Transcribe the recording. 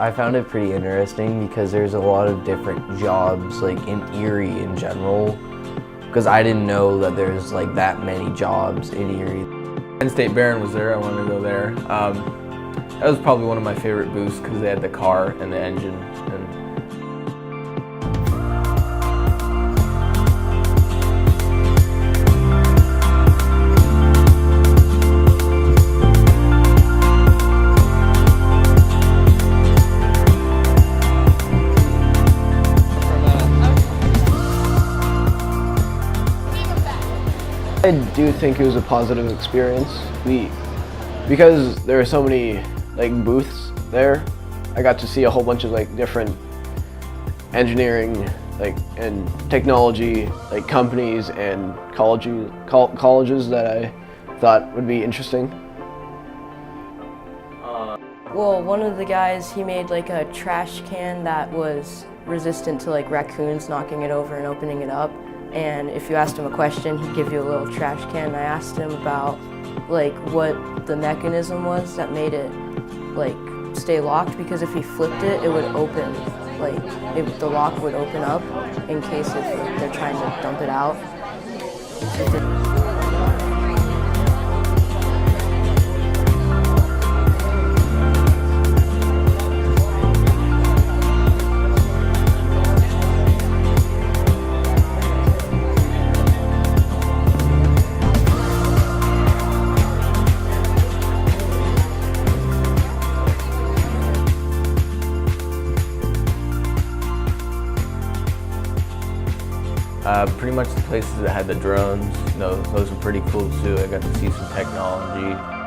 I found it pretty interesting because there's a lot of different jobs like in Erie in general, because I didn't know that there's like that many jobs in Erie. Penn State Barron was there, I wanted to go there. That was probably one of my favorite booths because they had the car and the engine. I do think it was a positive experience. Because there are so many like booths there, I got to see a whole bunch of like different engineering and technology companies and colleges that I thought would be interesting. Well, one of the guys, he made like a trash can that was resistant to like raccoons knocking it over and opening it up. And if you asked him a question, he'd give you a little trash can. I asked him about like what the mechanism was that made it like stay locked, because if he flipped it, it would open, the lock would open up in case if they're trying to dump it out. Pretty much the places that had the drones, those were pretty cool too. I got to see some technology.